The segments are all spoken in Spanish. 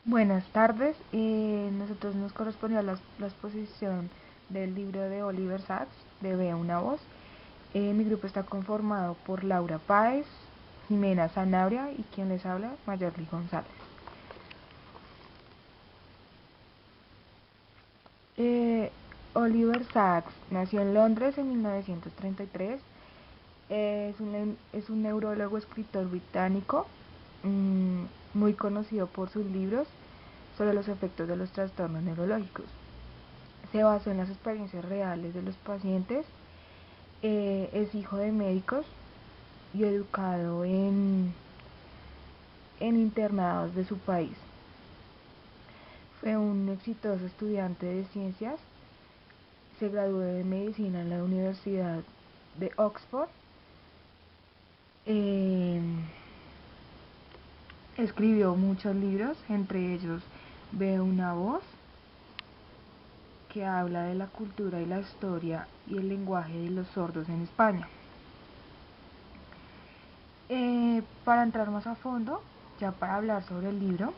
Buenas tardes. Nosotros nos correspondió la exposición del libro de Oliver Sacks, de Vea una voz. Mi grupo está conformado por Laura Páez, Jimena Sanabria y quien les habla, Mayerly González. Eh, Oliver Sacks nació en Londres en 1933. Es un neurólogo escritor británico, muy conocido por sus libros sobre los efectos de los trastornos neurológicos. Se basó en las experiencias reales de los pacientes. Es hijo de médicos y educado en internados de su país. Fue un exitoso estudiante de ciencias. Se graduó de medicina en la Universidad de Oxford. Eh, Escribió muchos libros, entre ellos Ve una voz, que habla de la cultura y la historia y el lenguaje de los sordos en España. Para entrar más a fondo, ya para hablar sobre el libro,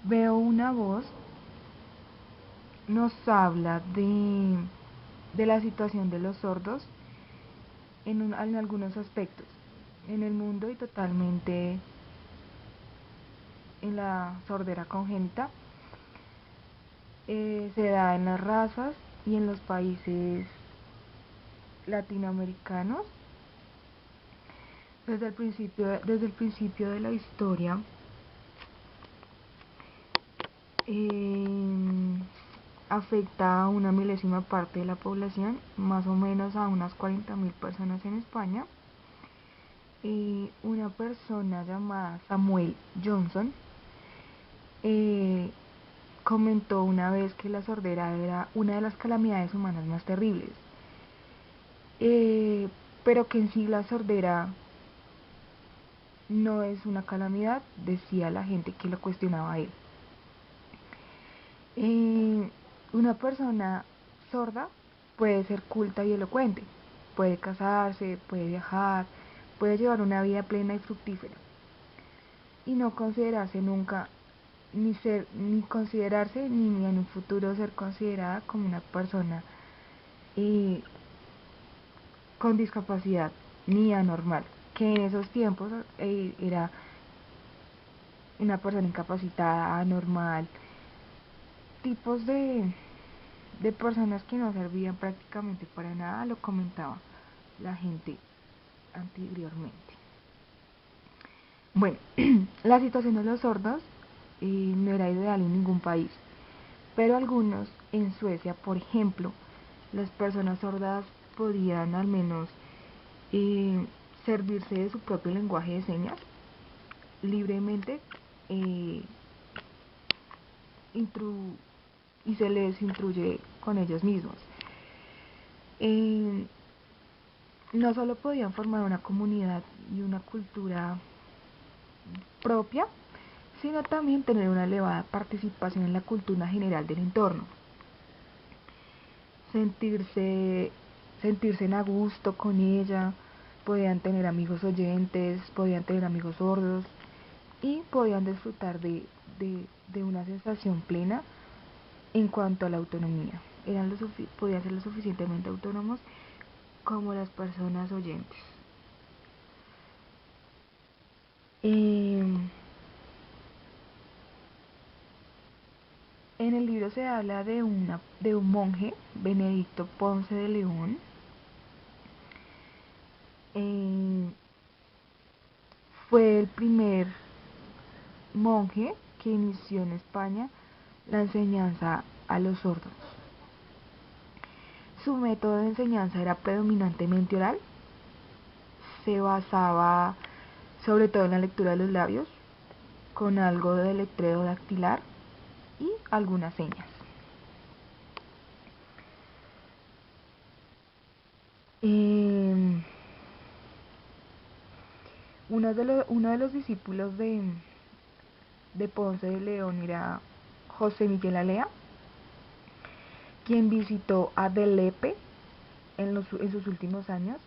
Veo una voz nos habla de la situación de los sordos en algunos aspectos, en el mundo y totalmente en la sordera congénita. Se da en las razas y en los países latinoamericanos. Desde el principio de la historia, eh, afecta a una milésima parte de la población, más o menos a unas 40.000 personas en España. Una persona llamada Samuel Johnson eh, comentó una vez que la sordera era una de las calamidades humanas más terribles, eh, pero que en sí la sordera no es una calamidad, decía la gente que lo cuestionaba a él. Una persona sorda puede ser culta y elocuente, puede casarse, puede viajar, puede llevar una vida plena y fructífera, y no considerarse nunca, ni considerarse, ni en un futuro ser considerada como una persona eh, con discapacidad, ni anormal, que en esos tiempos era una persona incapacitada, anormal, tipos de personas que no servían prácticamente para nada, lo comentaba la gente anteriormente. Bueno, la situación de los sordos no era ideal en ningún país, pero algunos, en Suecia por ejemplo, las personas sordas podían al menos eh, servirse de su propio lenguaje de señas libremente, eh, y se les instruye con ellos mismos. Eh, no solo podían formar una comunidad y una cultura propia, sino también tener una elevada participación en la cultura general del entorno. Sentirse, sentirse en a gusto con ella, podían tener amigos oyentes, podían tener amigos sordos y podían disfrutar de una sensación plena en cuanto a la autonomía. Podían ser lo suficientemente autónomos como las personas oyentes. Eh, en el libro se habla de un monje, Benedicto Ponce de León. Eh, Fue el primer monje que inició en España la enseñanza a los sordos. Su método de enseñanza era predominantemente oral, se basaba sobre todo en la lectura de los labios, con algo de letreo dactilar y algunas señas. Eh, uno de los discípulos de Ponce de León era José Miguel Alea, quien visitó a Delepe en sus últimos años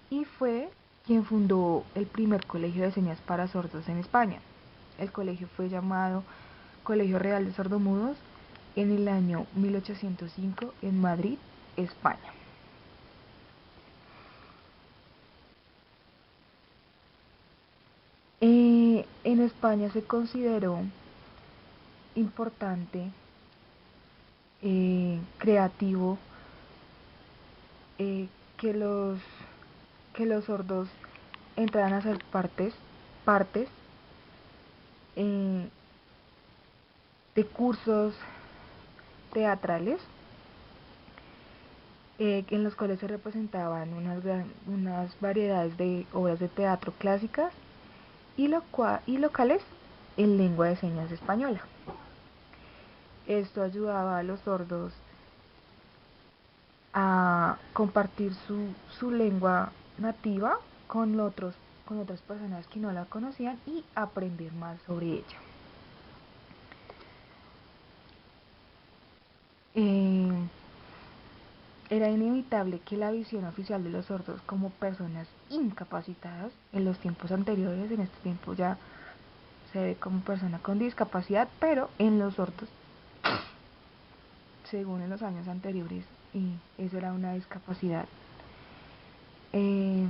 y fue quien fundó el primer colegio de señas para sordos en España. El colegio fue llamado Colegio Real de Sordomudos en el año 1805 en Madrid, España. En España se consideró importante, creativo, eh, que los que los sordos entraran a ser partes eh, de cursos teatrales, en los cuales se representaban unas variedades de obras de teatro clásicas y locales en lengua de señas española. Esto ayudaba a los sordos a compartir su lengua nativa con con otras personas que no la conocían y aprender más sobre ella. Eh, Era inevitable que la visión oficial de los sordos como personas incapacitadas en los tiempos anteriores, en este tiempo ya se ve como persona con discapacidad, pero en los sordos, según en los años anteriores, y eso era una discapacidad, eh,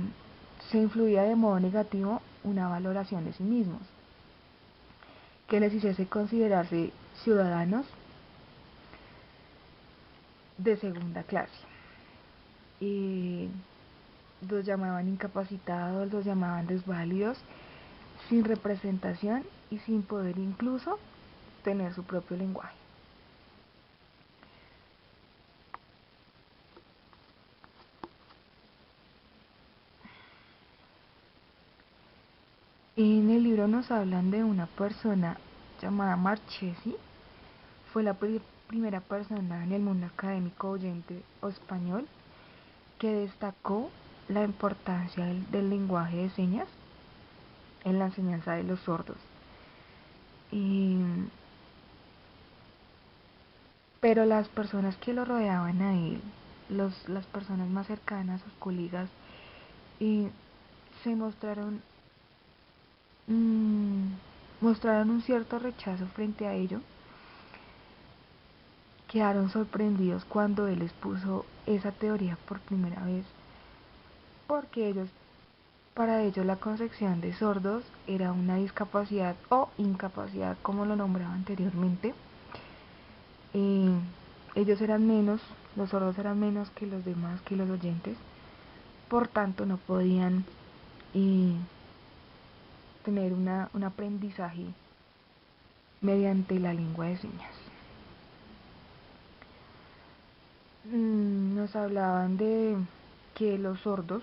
se influía de modo negativo una valoración de sí mismos, que les hiciese considerarse ciudadanos de segunda clase. Y los llamaban incapacitados, los llamaban desválidos, sin representación y sin poder incluso tener su propio lenguaje. En el libro nos hablan de una persona llamada Marchesi, fue la primera persona en el mundo académico oyente o español que destacó la importancia del lenguaje de señas en la enseñanza de los sordos. Y, pero las personas que lo rodeaban a él, las personas más cercanas, sus colegas, eh, se mm, mostraron un cierto rechazo frente a ello. Quedaron sorprendidos cuando él expuso esa teoría por primera vez, porque para ellos la concepción de sordos era una discapacidad o incapacidad, como lo nombraba anteriormente. Eh, Ellos eran menos, los sordos eran menos que los demás, que los oyentes, por tanto no podían eh, tener un aprendizaje mediante la lengua de señas. Nos hablaban de que los sordos,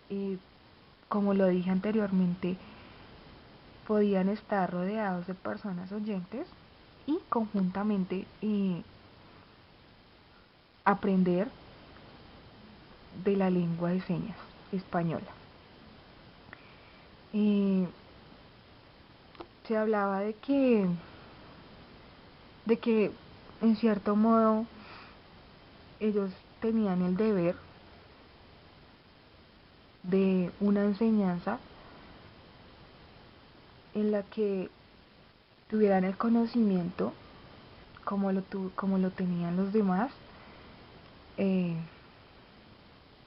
eh, como lo dije anteriormente, podían estar rodeados de personas oyentes y conjuntamente aprender de la lengua de señas española. Eh, Se hablaba de que en cierto modo ellos tenían el deber de una enseñanza en la que tuvieran el conocimiento como lo tenían los demás, eh,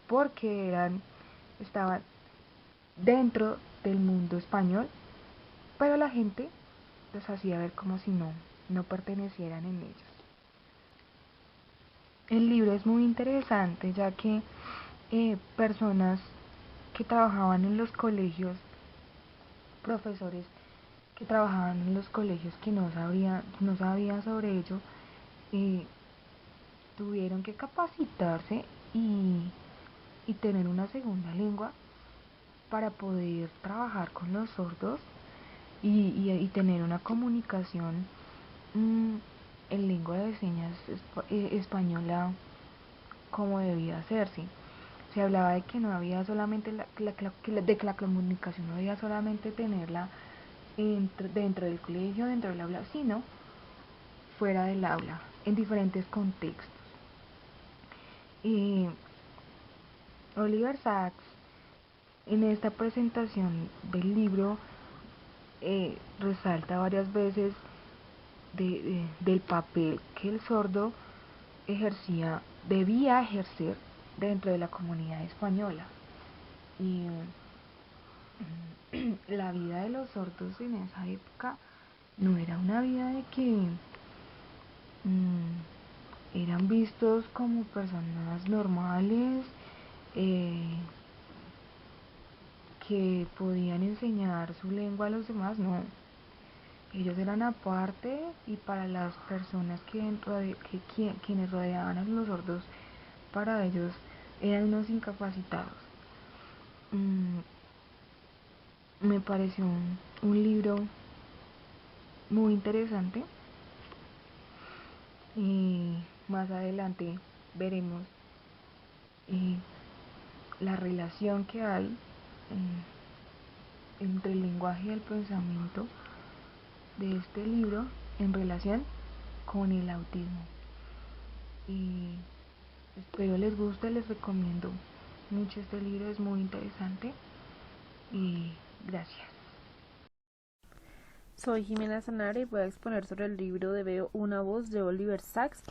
porque estaban dentro del mundo español, pero la gente los hacía ver como si no pertenecieran en ellos. El libro es muy interesante ya que personas que trabajaban en los colegios, profesores que trabajaban en los colegios que no sabían sobre ello, eh, tuvieron que capacitarse y tener una segunda lengua para poder trabajar con los sordos y tener una comunicación mm, en lengua de señas española como debía hacerse. Se hablaba de que no había solamente de que la comunicación no debía solamente tenerla dentro del colegio, dentro del aula, sino fuera del aula, en diferentes contextos. Y Oliver Sacks, en esta presentación del libro, resalta varias veces del papel que el sordo debía ejercer dentro de la comunidad española. Y la vida de los sordos en esa época no era una vida de que eran vistos como personas normales, eh, que podían enseñar su lengua a los demás. No, ellos eran aparte, y para las personas quienes rodeaban a los sordos, para ellos eran unos incapacitados. Me pareció un libro muy interesante, y más adelante veremos eh, la relación que hay entre el lenguaje y el pensamiento de este libro en relación con el autismo. Y espero les guste, les recomiendo mucho este libro, es muy interesante, y gracias. Soy Jimena Sanara y voy a exponer sobre el libro de Veo una voz de Oliver Sacks,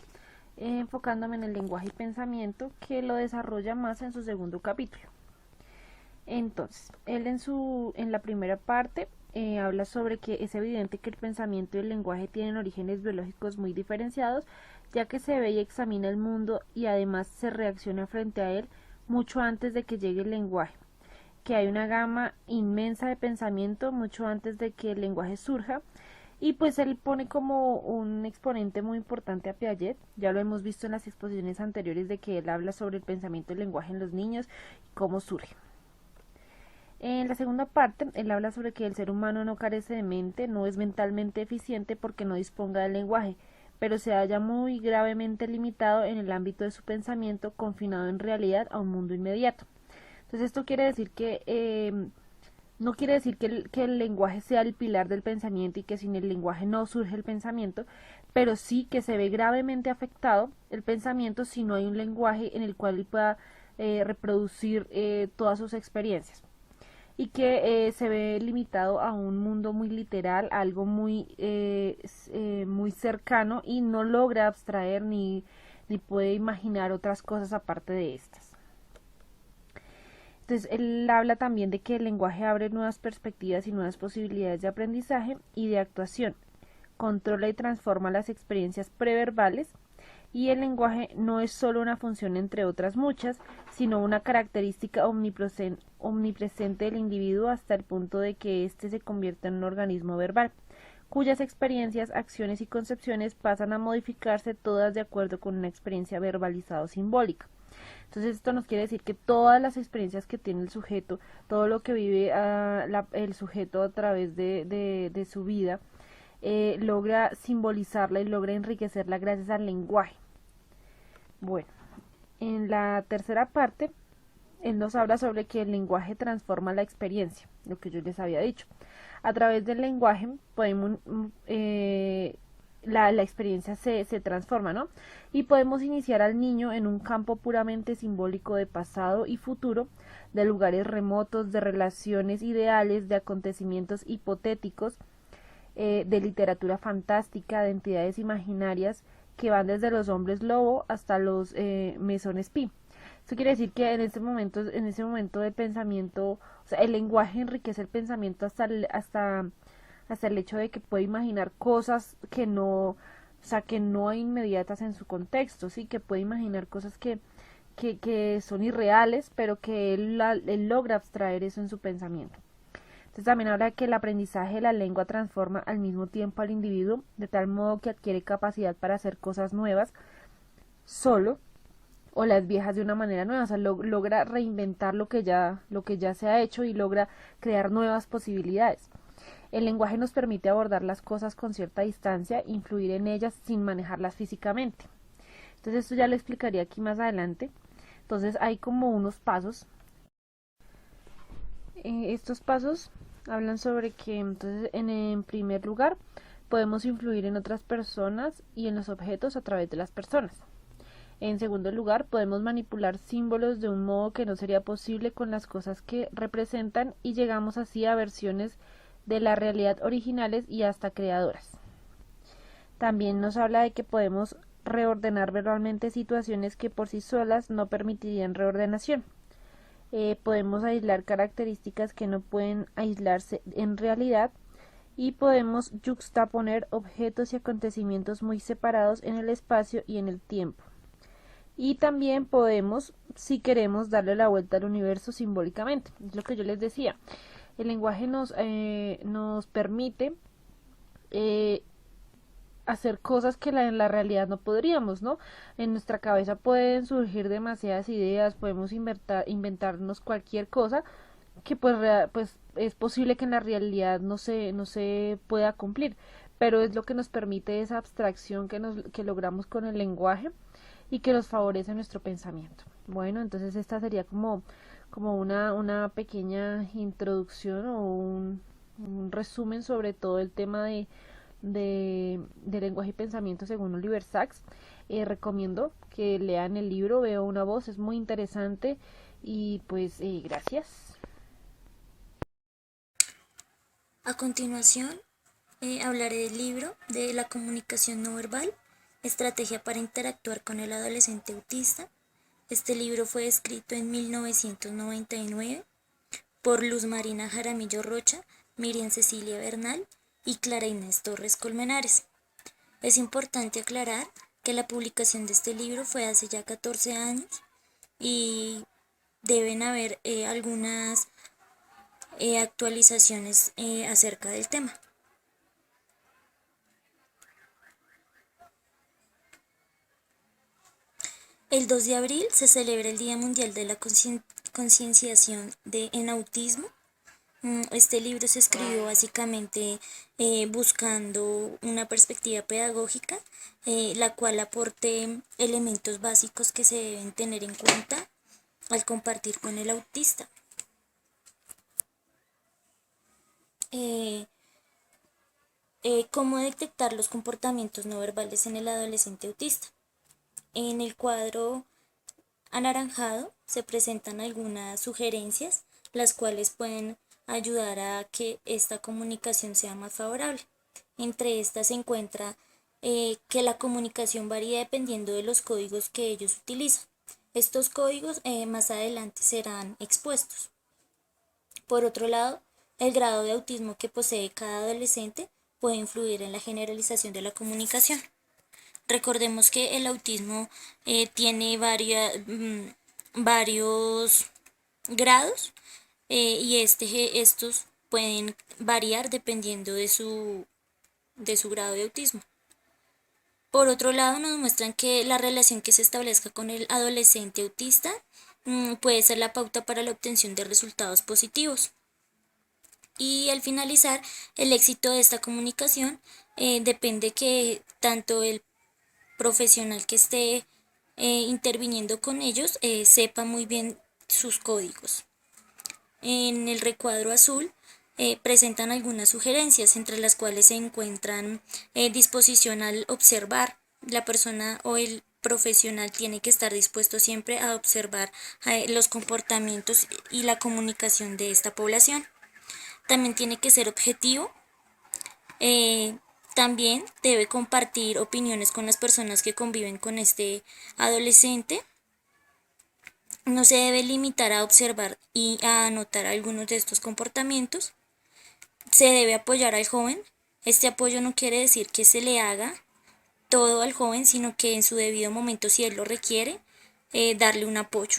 enfocándome en el lenguaje y pensamiento, que lo desarrolla más en su segundo capítulo. Entonces, él en la primera parte habla sobre que es evidente que el pensamiento y el lenguaje tienen orígenes biológicos muy diferenciados, ya que se ve y examina el mundo y además se reacciona frente a él mucho antes de que llegue el lenguaje, que hay una gama inmensa de pensamiento mucho antes de que el lenguaje surja. Y pues él pone como un exponente muy importante a Piaget, ya lo hemos visto en las exposiciones anteriores, de que él habla sobre el pensamiento y el lenguaje en los niños y cómo surge. En la segunda parte, él habla sobre que el ser humano no carece de mente, no es mentalmente eficiente porque no disponga del lenguaje, pero se halla muy gravemente limitado en el ámbito de su pensamiento, confinado en realidad a un mundo inmediato. Entonces esto quiere decir que no quiere decir que el lenguaje sea el pilar del pensamiento y que sin el lenguaje no surge el pensamiento, pero sí que se ve gravemente afectado el pensamiento si no hay un lenguaje en el cual él pueda reproducir todas sus experiencias, y que se ve limitado a un mundo muy literal, a algo muy cercano, y no logra abstraer ni puede imaginar otras cosas aparte de estas. Entonces, él habla también de que el lenguaje abre nuevas perspectivas y nuevas posibilidades de aprendizaje y de actuación, controla y transforma las experiencias preverbales, y el lenguaje no es solo una función entre otras muchas, sino una característica omnipresente del individuo hasta el punto de que éste se convierte en un organismo verbal, cuyas experiencias, acciones y concepciones pasan a modificarse todas de acuerdo con una experiencia verbalizada o simbólica. Entonces esto nos quiere decir que todas las experiencias que tiene el sujeto, todo lo que vive el sujeto a través de su vida, logra simbolizarla y logra enriquecerla gracias al lenguaje. Bueno, en la tercera parte, él nos habla sobre que el lenguaje transforma la experiencia, lo que yo les había dicho. A través del lenguaje podemos la experiencia se transforma, ¿no? Y podemos iniciar al niño en un campo puramente simbólico de pasado y futuro, de lugares remotos, de relaciones ideales, de acontecimientos hipotéticos, de literatura fantástica, de entidades imaginarias que van desde los hombres lobo hasta los mesones pi. Esto quiere decir que en ese momento del pensamiento, o sea, el lenguaje enriquece el pensamiento hasta el hecho de que puede imaginar cosas que no, o sea, que no hay inmediatas en su contexto, sí, que puede imaginar cosas que son irreales, pero que él logra abstraer eso en su pensamiento. Entonces también habla de que el aprendizaje de la lengua transforma al mismo tiempo al individuo, de tal modo que adquiere capacidad para hacer cosas nuevas solo, o las viejas de una manera nueva, o sea, logra reinventar lo que ya se ha hecho y logra crear nuevas posibilidades. El lenguaje nos permite abordar las cosas con cierta distancia, influir en ellas sin manejarlas físicamente. Entonces esto ya lo explicaría aquí más adelante. Entonces hay como unos pasos. Estos pasos hablan sobre que entonces en primer lugar podemos influir en otras personas y en los objetos a través de las personas. En segundo lugar, podemos manipular símbolos de un modo que no sería posible con las cosas que representan, y llegamos así a versiones de la realidad originales y hasta creadoras. También nos habla de que podemos reordenar verbalmente situaciones que por sí solas no permitirían reordenación. Podemos aislar características que no pueden aislarse en realidad y podemos yuxtaponer objetos y acontecimientos muy separados en el espacio y en el tiempo. Y también podemos, si queremos, darle la vuelta al universo simbólicamente. Es lo que yo les decía. El lenguaje nos permite hacer cosas que en la realidad no podríamos, ¿no? En nuestra cabeza pueden surgir demasiadas ideas, podemos inventarnos cualquier cosa que pues es posible que en la realidad no se pueda cumplir, pero es lo que nos permite esa abstracción que logramos con el lenguaje y que nos favorece nuestro pensamiento. Bueno, entonces esta sería como una pequeña introducción o un resumen sobre todo el tema de lenguaje y pensamiento según Oliver Sacks. Recomiendo que lean el libro Veo una voz, es muy interesante y pues gracias. A continuación, hablaré del libro de la comunicación no verbal, estrategia para interactuar con el adolescente autista. Este libro fue escrito en 1999 por Luz Marina Jaramillo Rocha, Miriam Cecilia Bernal y Clara Inés Torres Colmenares. Es importante aclarar que la publicación de este libro fue hace ya 14 años y deben haber algunas actualizaciones acerca del tema. El 2 de abril se celebra el Día Mundial de la Concienciación en Autismo. Este libro se escribió básicamente buscando una perspectiva pedagógica, la cual aporte elementos básicos que se deben tener en cuenta al compartir con el autista. ¿Cómo detectar los comportamientos no verbales en el adolescente autista? En el cuadro anaranjado se presentan algunas sugerencias, las cuales pueden ayudar a que esta comunicación sea más favorable. Entre estas se encuentra que la comunicación varía dependiendo de los códigos que ellos utilizan. Estos códigos más adelante serán expuestos. Por otro lado, el grado de autismo que posee cada adolescente puede influir en la generalización de la comunicación. Recordemos que el autismo tiene varios grados y estos pueden variar dependiendo de su grado de autismo. Por otro lado, nos muestran que la relación que se establezca con el adolescente autista puede ser la pauta para la obtención de resultados positivos. Y al finalizar, el éxito de esta comunicación depende que tanto el profesional que esté interviniendo con ellos sepa muy bien sus códigos. En el recuadro azul presentan algunas sugerencias, entre las cuales se encuentran disposición al observar. La persona o el profesional tiene que estar dispuesto siempre a observar los comportamientos y la comunicación de esta población. También tiene que ser objetivo. También debe compartir opiniones con las personas que conviven con este adolescente. No se debe limitar a observar y a anotar algunos de estos comportamientos. Se debe apoyar al joven. Este apoyo no quiere decir que se le haga todo al joven, sino que en su debido momento, si él lo requiere, darle un apoyo.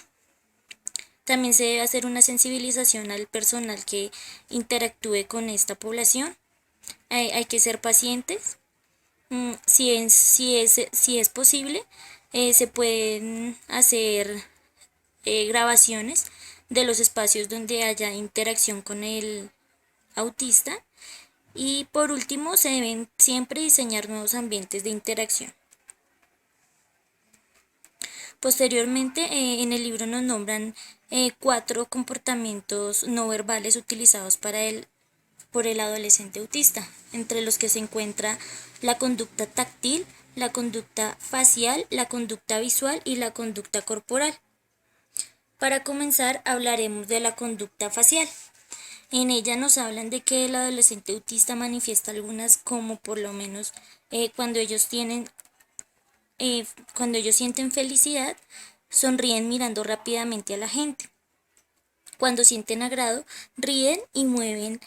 También se debe hacer una sensibilización al personal que interactúe con esta población. Hay que ser pacientes. Si es posible, se pueden hacer grabaciones de los espacios donde haya interacción con el autista. Y por último, se deben siempre diseñar nuevos ambientes de interacción. Posteriormente, en el libro nos nombran 4 comportamientos no verbales utilizados por el adolescente autista, entre los que se encuentra la conducta táctil, la conducta facial, la conducta visual y la conducta corporal. Para comenzar, hablaremos de la conducta facial. En ella nos hablan de que el adolescente autista manifiesta algunas, como por lo menos cuando ellos cuando ellos sienten felicidad, sonríen mirando rápidamente a la gente. Cuando sienten agrado, ríen y mueven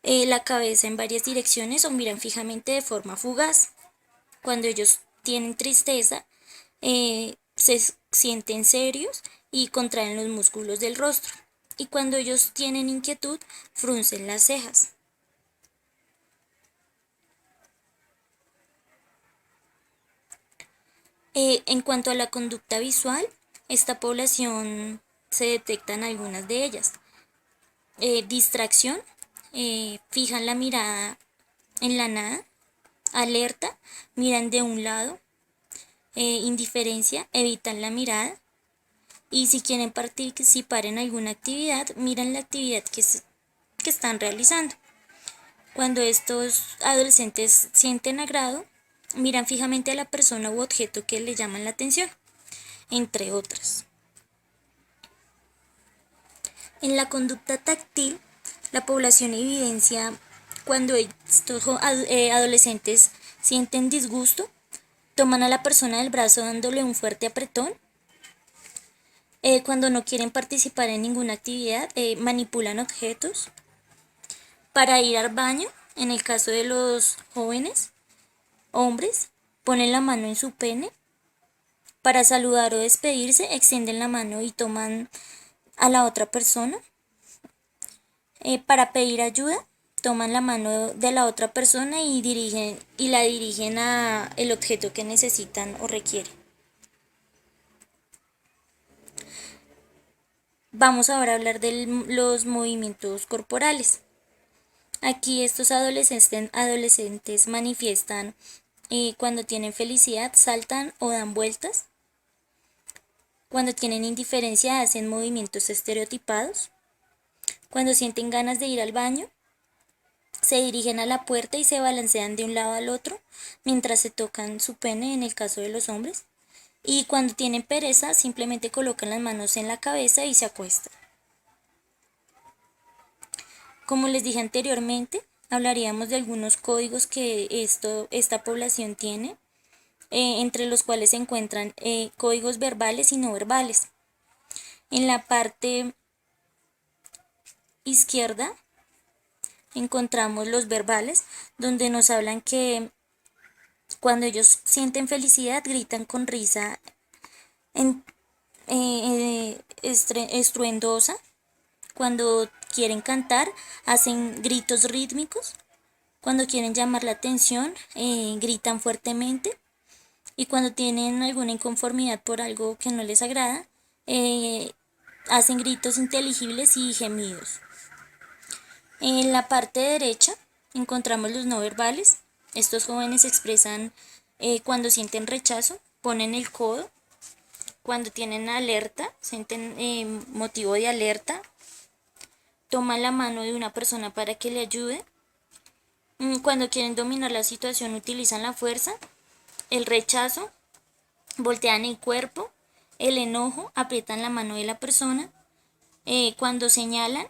la cabeza en varias direcciones o miran fijamente de forma fugaz. Cuando ellos tienen tristeza, se sienten serios y contraen los músculos del rostro. Y cuando ellos tienen inquietud, fruncen las cejas. En cuanto a la conducta visual, esta población se detectan algunas de ellas. Distracción, fijan la mirada en la nada. Alerta, miran de un lado. Indiferencia, evitan la mirada. Y si quieren participar en alguna actividad, miran la actividad que están realizando. Cuando estos adolescentes sienten agrado, miran fijamente a la persona u objeto que le llaman la atención, entre otras. En la conducta táctil, la población evidencia cuando estos adolescentes sienten disgusto, toman a la persona del brazo dándole un fuerte apretón. Cuando no quieren participar en ninguna actividad, manipulan objetos. Para ir al baño, en el caso de los jóvenes, hombres, ponen la mano en su pene. Para saludar o despedirse, extienden la mano y toman a la otra persona. Para pedir ayuda, toman la mano de la otra persona y la dirigen a el objeto que necesitan o requieren. Vamos ahora a hablar de los movimientos corporales. Aquí estos adolescentes manifiestan cuando tienen felicidad, saltan o dan vueltas. Cuando tienen indiferencia, hacen movimientos estereotipados. Cuando sienten ganas de ir al baño, se dirigen a la puerta y se balancean de un lado al otro mientras se tocan su pene en el caso de los hombres. Y cuando tienen pereza, simplemente colocan las manos en la cabeza y se acuestan. Como les dije anteriormente, hablaríamos de algunos códigos que esta población tiene, entre los cuales se encuentran códigos verbales y no verbales. En la parte izquierda encontramos los verbales, donde nos hablan que cuando ellos sienten felicidad gritan con risa estruendosa. Cuando quieren cantar hacen gritos rítmicos. Cuando quieren llamar la atención gritan fuertemente. Y cuando tienen alguna inconformidad por algo que no les agrada, hacen gritos inteligibles y gemidos. En la parte derecha encontramos los no verbales. Estos jóvenes expresan cuando sienten rechazo, ponen el codo. Cuando tienen alerta, sienten motivo de alerta, toman la mano de una persona para que le ayude. Cuando quieren dominar la situación, utilizan la fuerza, el rechazo, voltean el cuerpo, el enojo, aprietan la mano de la persona. Cuando señalan,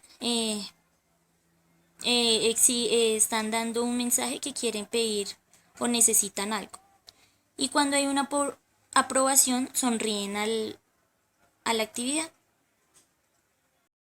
están dando un mensaje que quieren pedir o necesitan algo. Y cuando hay una aprobación, sonríen a la actividad.